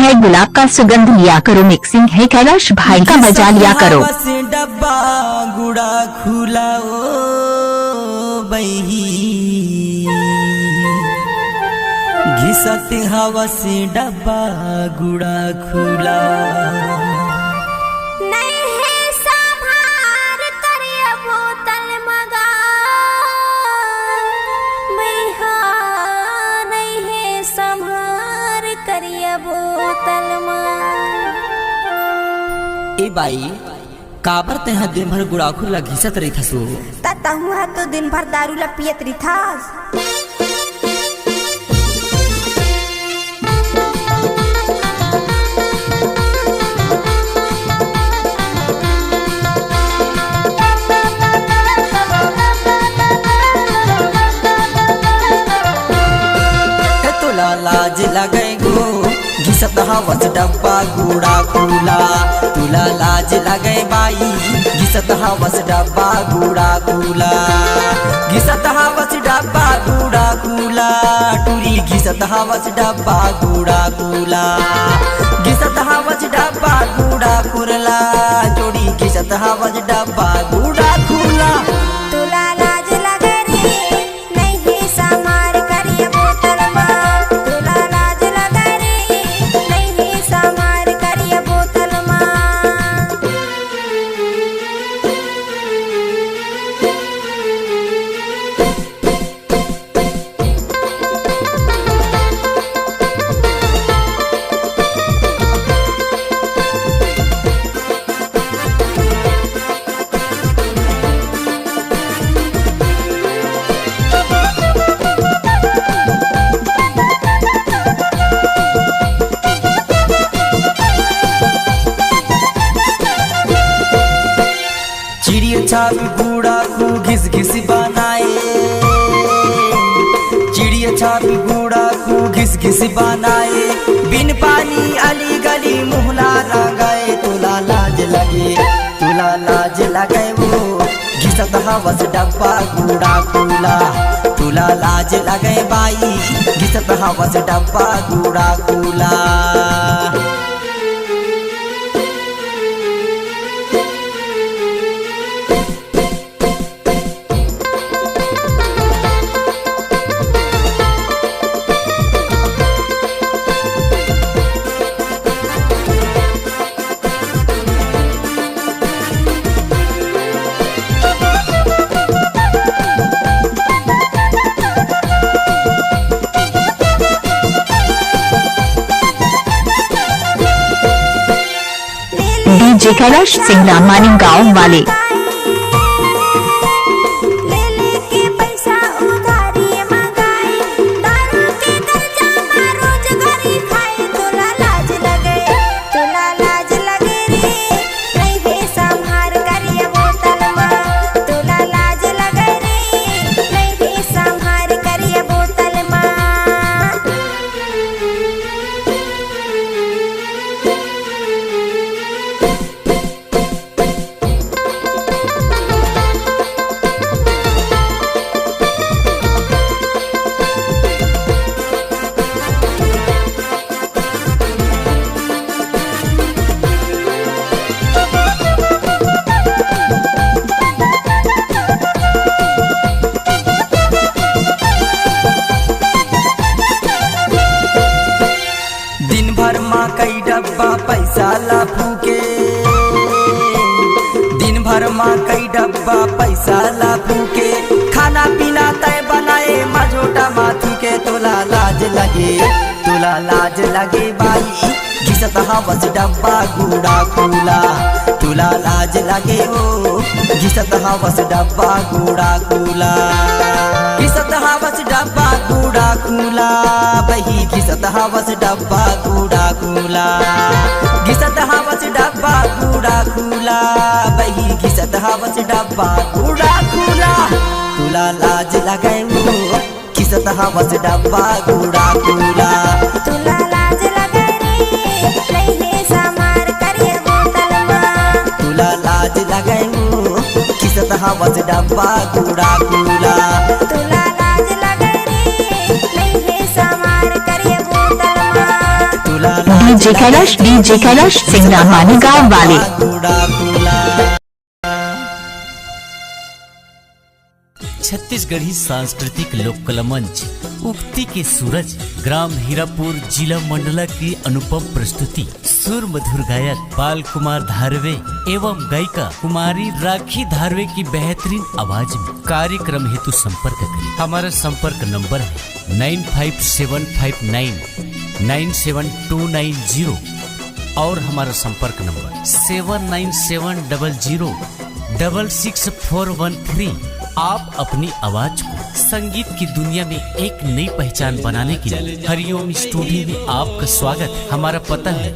है गुलाब का सुगंध लिया करो, मिक्सिंग है कैलाश भाई का मजा लिया करो। डब्बा गुड़ा खुला ओ बही, घिसत हवा से डब्बा गुड़ा खुला। ए बाई काबर तेहा दिन भर गुड़ाखुर ला घिसत रही थसो? तहुआ तो दिन भर दारू ला पियत रही थास। लाज लगे गो घिसत हवस डब्बा गुड़ा खुला, तुला लाज लगे बाई घिसत हवस डब्बा गुड़ा खुला। घिसत हवस डब्बा गुड़ा खुला, टूरी घिसत हवस डब्बा गुड़ा खुला। घिसत हवस डब्बा गुड़ा खुला, जोड़ी घिसत हवस डब्बा गुड़ा खुला। तुला लाज लगे रे नहीं समार करिए बोतल मां, तुला लाज लगे रे नहीं समार करिए बोतल मां। चिड़िया छापी गुड़ा को घिस घिस बनाए, चिड़िया छापी गुड़ा को घिस घिस बनाए। बिन पानी अली गली मुहला रंगाए, तुला लाज लगे तुला लाज लगे वो घिसत हवस डब्बा गुड़ा खुला। तुला लाज लगे बाई घिसत हवस डब्बा गुड़ा खुला। डीजे कैलाश सिंह रामानी गाँव वाले। कई डब्बा पैसा ला फूके, दिन भर माँ कई डब्बा पैसा ला फूके। खाना पीना तय बनाए मझोटा माथी के, तुला लाज लगे बाई घिसत हवस डब्बा गुड़ा खुला। तुला लाज लगे ओ घिसत हवस डब्बा गुड़ा खुला। घिसत हवस डब्बा गुड़ा खुला, बही घिसत हवस डब्बा गुड़ा खुला। घिसत हवस डब्बा गुड़ा खुला, बही घिसत हवस डब्बा गुड़ा खुला। तुला लाज लगे घिसत हवस डब्बा गुड़ा खुला। तुला लाज लगे रे नहीं समार करिए बोतल मां, तुला लाज लगे घिसत हवस डब्बा गुड़ा खुला। तुला लाज लगे रे नहीं समार करिए बोतल मां, तुला डीजे कैलाश सिंगरा मानी गाँव वाले। गुड़ा गुला छत्तीसगढ़ी सांस्कृतिक लोक कला मंच उक्ति के सूरज ग्राम हीरापुर जिला मंडला की अनुपम प्रस्तुति सुर मधुर गायक बाल कुमार धारवे एवं गायिका कुमारी राखी धारवे की बेहतरीन आवाज में कार्यक्रम हेतु संपर्क करें। हमारा संपर्क नंबर है 9575997290 और हमारा संपर्क नंबर 7970066413। आप अपनी आवाज को संगीत की दुनिया में एक नई पहचान बनाने के लिए हरिओम स्टूडियो में आपका स्वागत है। हमारा पता है